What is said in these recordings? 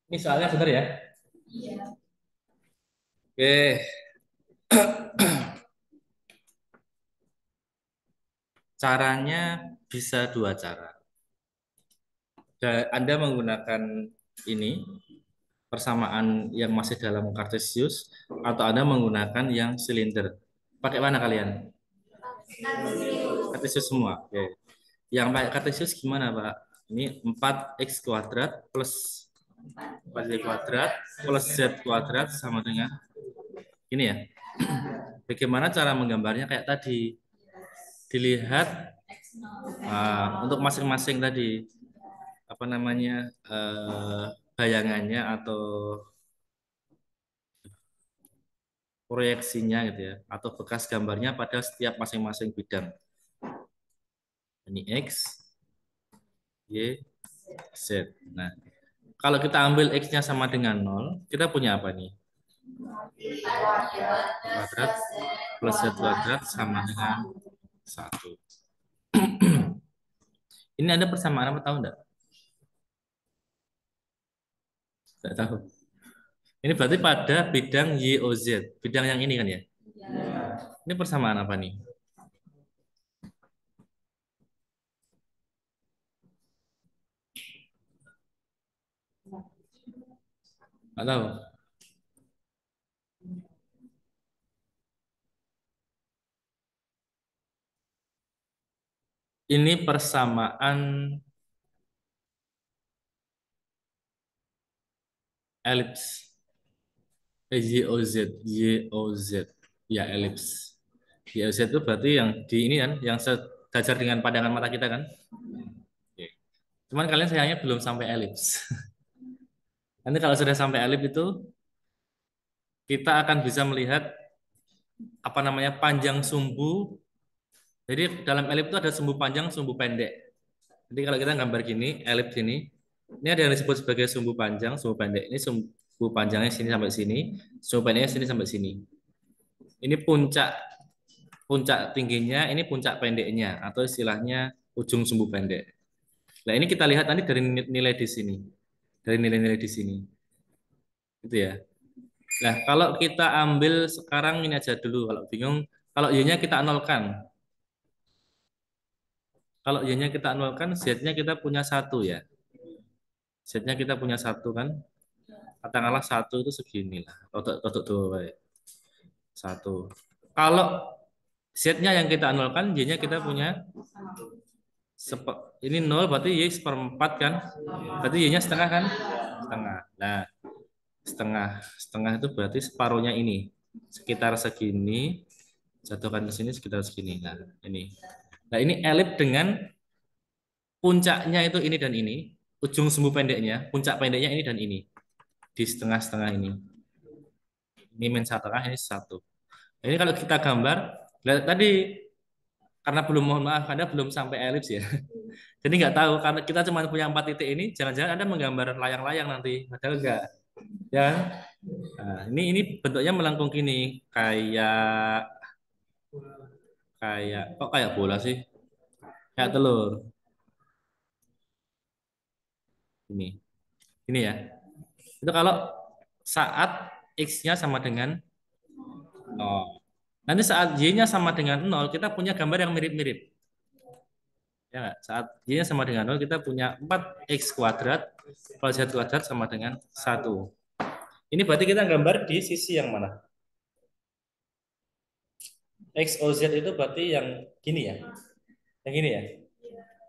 Ini soalnya benar ya. Oke, caranya bisa dua cara. Anda menggunakan ini persamaan yang masih dalam kartesius atau Anda menggunakan yang silinder. Pakai mana kalian? Kartesius semua. Oke. Yang pakai kartesius gimana, Pak? Ini 4x kuadrat plus 4y kuadrat plus z kuadrat sama dengan ini ya. Bagaimana cara menggambarnya kayak tadi? Dilihat untuk masing-masing tadi apa namanya bayangannya atau proyeksinya gitu ya atau bekas gambarnya pada setiap masing-masing bidang. Ini X, Y, Z. Nah, kalau kita ambil X-nya sama dengan nol, kita punya apa nih? Kuadrat plus Z kuadrat sama dengan satu. Ini ada persamaan apa tahu enggak? Enggak tahu. Ini berarti pada bidang Y, O, Z. Bidang yang ini kan ya? Ini persamaan apa nih? Enggak tahu. Ini persamaan elips. YOZ, YOZ, ya elips. YOZ itu berarti yang di ini kan, yang sejajar dengan pandangan mata kita kan. Oke. Cuman kalian sayangnya belum sampai elips. Nanti kalau sudah sampai elips itu, kita akan bisa melihat apa namanya panjang sumbu. Jadi dalam elips itu ada sumbu panjang, sumbu pendek. Jadi kalau kita gambar gini, elips ini ada yang disebut sebagai sumbu panjang, sumbu pendek. Ini sumbu panjangnya sini sampai sini, sumbu pendeknya sini sampai sini. Ini puncak puncak tingginya, ini puncak pendeknya atau istilahnya ujung sumbu pendek. Nah, ini kita lihat nanti dari nilai di sini. Dari nilai-nilai di sini. Gitu ya. Nah, kalau kita ambil sekarang ini aja dulu kalau bingung, kalau y-nya kita nolkan. Kalau y-nya kita nolkan, z-nya kita punya satu ya. Z-nya kita punya satu kan. Katakanlah satu itu segini lah. Untuk dua ya. Satu. Kalau z-nya yang kita nolkan, y-nya kita punya ini nol berarti y seperempat kan? Berarti y-nya setengah kan? Setengah. Nah, setengah itu berarti separuhnya ini. Sekitar segini, jatuhkan ke sini sekitar segini. Nah, ini. Nah, ini elip dengan puncaknya itu ini dan ini. Ujung sumbu pendeknya, puncak pendeknya ini dan ini. Di setengah-setengah ini. Ini min setengah, ini satu. Nah, ini kalau kita gambar, tadi karena belum mohon maaf, Anda belum sampai elips ya. Jadi nggak tahu karena kita cuma punya 4 titik ini, jangan-jangan Anda menggambar layang-layang nanti, padahal enggak. Ya, kan? Nah, ini bentuknya melengkung gini, kayak kayak kok kayak bola sih, kayak telur. Ini ya. Itu kalau saat x-nya sama dengan nol. Nanti saat y-nya sama dengan nol, kita punya gambar yang mirip-mirip. Ya nggak? Saat y-nya sama dengan nol, kita punya 4x kuadrat plus z kuadrat sama dengan satu. Ini berarti kita gambar di sisi yang mana? X, O, Z itu berarti yang gini ya? Yang gini ya?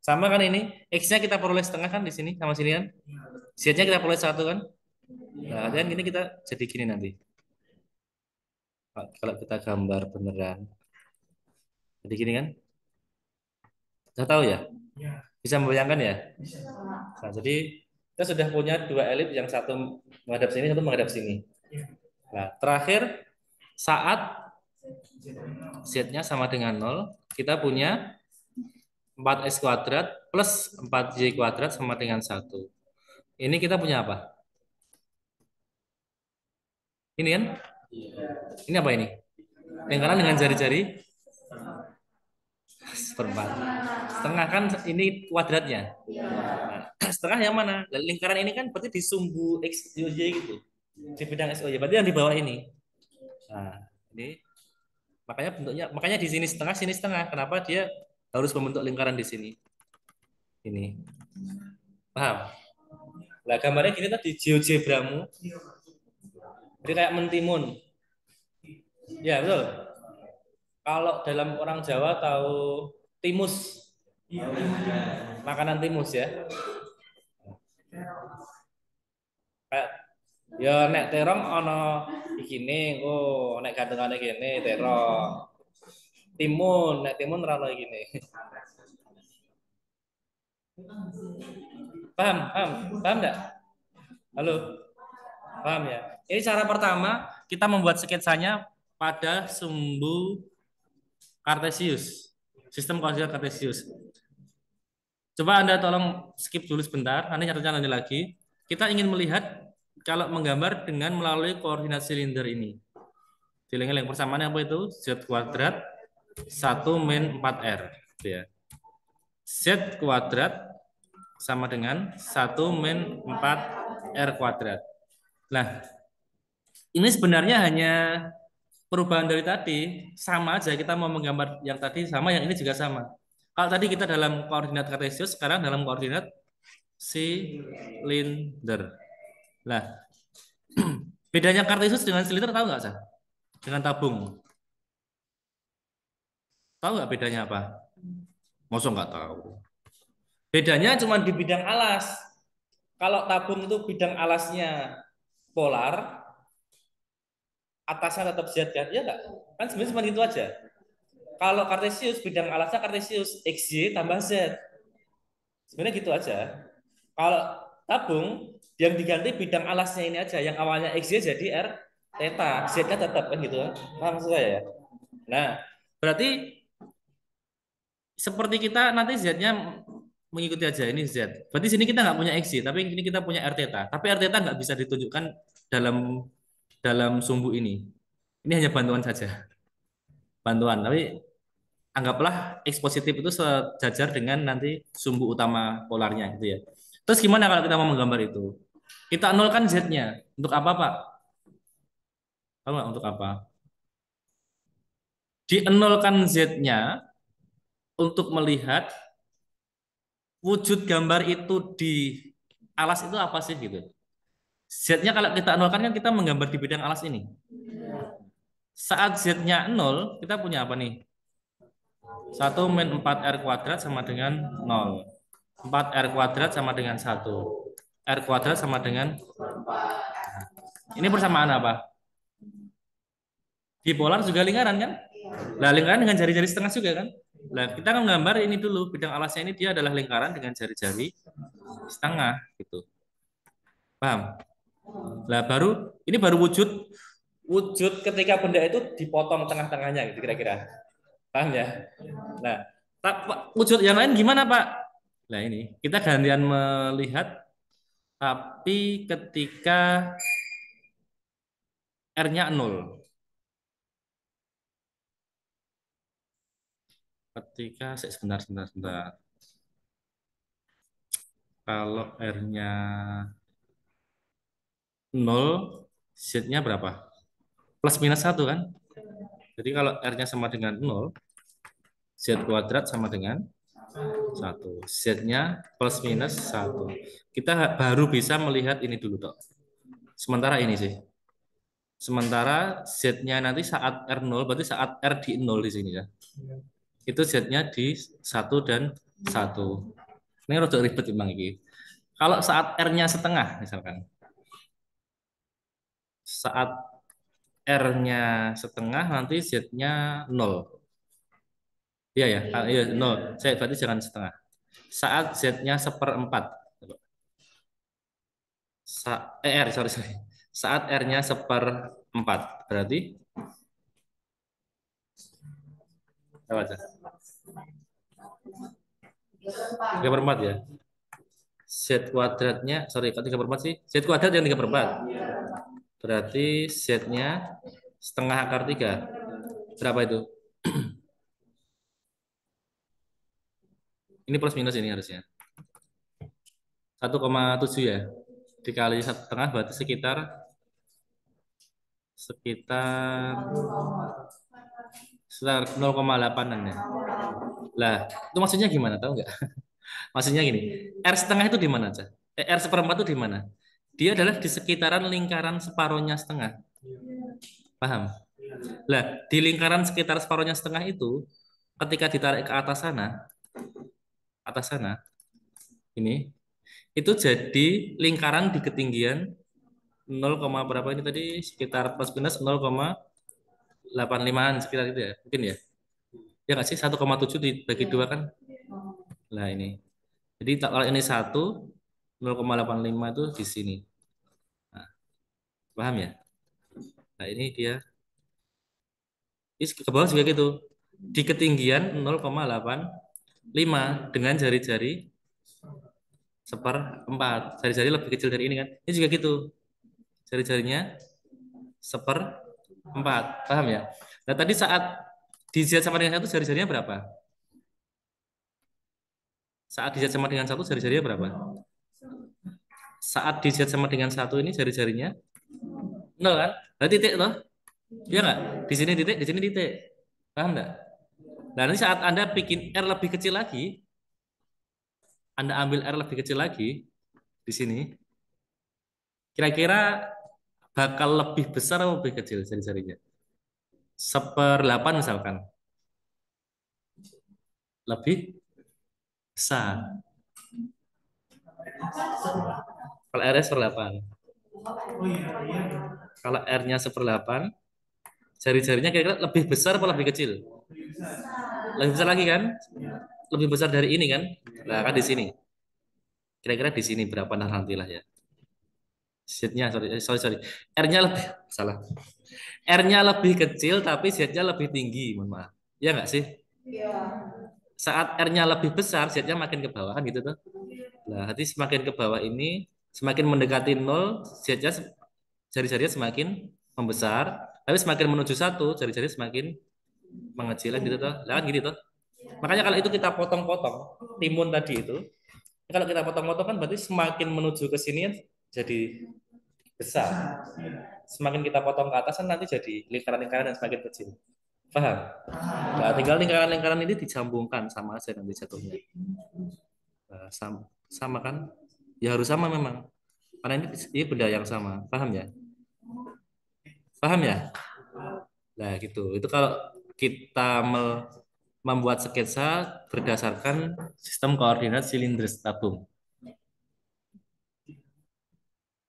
Sama kan ini? X-nya kita peroleh setengah kan di sini sama sini kan? Z-nya kita peroleh satu kan? Nah, dan ini kita jadi gini nanti. Kalau kita gambar beneran. Jadi gini kan? Sudah tahu ya? Bisa membayangkan ya? Nah, jadi kita sudah punya dua elips yang satu menghadap sini, satu menghadap sini. Nah, terakhir saat z-nya sama dengan nol, kita punya 4x kuadrat plus 4y kuadrat sama dengan satu. Ini kita punya apa? Ini kan? Ini apa ini? Yang kanan dengan jari-jari. Seperempat. Setengah kan ini kuadratnya. Nah, setengah yang mana? Lingkaran ini kan berarti di sumbu X, Y, Y gitu. Di bidang X, Y. Berarti yang di bawah ini. Nah, ini makanya bentuknya, makanya di sini setengah, sini setengah. Kenapa dia harus membentuk lingkaran di sini? Ini. Paham? Nah, gambarnya gini tadi, GeoGebramu. Jadi kayak mentimun. Ya, betul. Kalau dalam orang Jawa tahu timus, makanan timus ya. Kayak ya nek terong ana ikine engko nek gantengane kene terong. Timun, nek timun ora ono ikine. Paham? Paham? Paham enggak? Halo, paham ya? Ini cara pertama kita membuat sketsanya pada sumbu Kartesius. Sistem koordinat Kartesius. Coba Anda tolong skip dulu sebentar, nanti catatnya nanti lagi. Kita ingin melihat kalau menggambar dengan melalui koordinat silinder ini. Dieling-eling persamaannya apa itu? Z kuadrat 1-4R. Gitu ya. Z kuadrat sama dengan 1-4R kuadrat. Nah, ini sebenarnya hanya perubahan dari tadi. Sama aja, kita mau menggambar yang tadi sama, yang ini juga sama. Kalau tadi kita dalam koordinat Kartesius, sekarang dalam koordinat silinder. Nah, bedanya Kartesius dengan silinder tahu nggak sih? Dengan tabung. Tahu nggak bedanya apa? Masa nggak tahu? Bedanya cuma di bidang alas. Kalau tabung itu bidang alasnya polar, atasnya tetap Z kan? Iya nggak? Kan sebenarnya cuma itu aja. Kalau Kartesius, bidang alasnya Kartesius, XY tambah Z. Sebenarnya gitu aja. Kalau tabung, yang diganti bidang alasnya ini aja. Yang awalnya XY jadi R theta. Z-nya tetap kan gitu kan? Paham maksud saya ya? Nah, berarti seperti kita nanti Z-nya mengikuti aja ini Z. Berarti sini kita nggak punya XY, tapi ini kita punya R theta. Tapi R theta nggak bisa ditunjukkan dalam dalam sumbu ini. Ini hanya bantuan saja, bantuan. Tapi anggaplah X positif itu sejajar dengan nanti sumbu utama polarnya gitu ya. Terus gimana kalau kita mau menggambar itu? Kita nolkan Z-nya. Untuk apa, Pak? Tahu nggak untuk apa? Dienolkan Z-nya untuk melihat wujud gambar itu di alas itu apa sih gitu. Z-nya kalau kita nolkan kan kita menggambar di bidang alas ini. Saat Z-nya 0, kita punya apa nih? 1-4R kuadrat sama dengan 0. 4R kuadrat sama dengan 1. R kuadrat sama dengan, ini persamaan apa? Bipolar juga lingkaran kan? Nah, lingkaran dengan jari-jari setengah juga kan? Nah, kita kan menggambar ini dulu, bidang alasnya ini dia adalah lingkaran dengan jari-jari setengah gitu. Paham? Nah, ini baru wujud wujud ketika benda itu dipotong tengah-tengahnya gitu kira-kira. Paham ya? Nah, wujud yang lain gimana, Pak? Nah, ini kita gantian melihat tapi ketika R-nya 0. Ketika sebentar sebentar sebentar. Kalau R-nya 0, Z-nya berapa? Plus minus 1 kan? Jadi kalau R-nya sama dengan 0, Z kuadrat sama dengan 1. Z-nya plus minus 1. Kita baru bisa melihat ini dulu, Dok. Sementara ini sih. Sementara Z-nya nanti saat R0, berarti saat R di 0 di sini ya. Itu Z-nya di 1 dan 1. Ini rada ribet memang ini. Kalau saat R-nya setengah misalkan. Saat R-nya setengah nanti Z-nya 0. Iya ya, iya 0. Saya berarti jangan setengah. Saat Z-nya seperempat. Sorry, sorry. Saat R-nya seperempat. Berarti apa aja? 3/4 ya. Z kuadratnya, sorry, kok 3/4 sih? Z kuadrat yang 3/4. Berarti Z-nya setengah akar 3. Berapa itu? Ini plus minus ini harusnya. 1,7 ya. Dikali 1,5 berarti sekitar sekitar sekitar 0,8-an ya. Lah, itu maksudnya gimana tahu nggak? Maksudnya gini, R setengah itu di mana aja? R seperempat itu di mana? Dia adalah di sekitaran lingkaran separohnya setengah. Paham? Lah, di lingkaran sekitar separohnya setengah itu, ketika ditarik ke atas sana, ini, itu jadi lingkaran di ketinggian 0, berapa ini tadi? Sekitar plus minus 0,85-an sekitar itu ya. Mungkin ya. Ya nggak sih? 1,7 dibagi dua kan? Nah, ini. Jadi kalau ini 1, 0,85 itu di sini. Nah, paham ya? Nah, ini dia. Ini ke bawah juga gitu. Di ketinggian 0,85 dengan jari-jari seperempat. Jari-jari lebih kecil dari ini kan. Ini juga gitu. Jari-jarinya seperempat. Paham ya? Nah, tadi saat di Z sama dengan satu jari-jarinya berapa? Saat di Z sama dengan satu jari-jarinya berapa? Saat di Z sama dengan satu ini jari-jarinya nol kan? Berarti titik loh. Iya nggak? Di sini titik, di sini titik. Paham nggak? Nah, nanti saat Anda bikin R lebih kecil lagi, Anda ambil R lebih kecil lagi di sini, kira-kira bakal lebih besar atau lebih kecil jari-jarinya? 1/8 misalkan. Lebih besar. Kalau R-nya 1/8. Kalau R-nya 1/8, jari-jarinya kira-kira lebih besar atau lebih kecil? Lebih besar lagi kan? Lebih besar dari ini kan? Nah, kan di sini. Kira-kira di sini berapa nantilah ya? Z-nya, sorry. R-nya lebih, salah. R-nya lebih kecil, tapi Z-nya lebih tinggi. Mohon maaf. Ya nggak sih? Saat R-nya lebih besar, Z-nya makin ke bawah kan gitu tuh. Nah, nanti semakin ke bawah ini, semakin mendekati nol, Z-nya jari-jarinya semakin membesar, tapi semakin menuju satu, jari-jari semakin mengecil gitu tuh. Lah kan gitu tuh. Makanya kalau itu kita potong-potong, timun tadi itu, kalau kita potong-potong kan berarti semakin menuju ke sini kan jadi besar. Semakin kita potong ke atas kan nanti jadi lingkaran-lingkaran yang semakin kecil. Paham? Nah, tinggal lingkaran-lingkaran ini disambungkan sama aja nanti jatuhnya. Nah, sama kan? Ya harus sama memang. Karena ini benda yang sama. Paham ya? Paham ya? Nah, gitu. Itu kalau kita membuat sketsa berdasarkan sistem koordinat silindris tabung.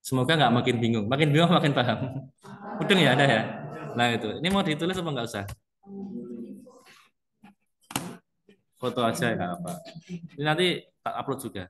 Semoga nggak makin bingung. Makin bingung makin paham. Mudeng ya ada ya? Nah itu. Ini mau ditulis apa nggak usah? Foto aja ya apa. Ini nanti tak upload juga.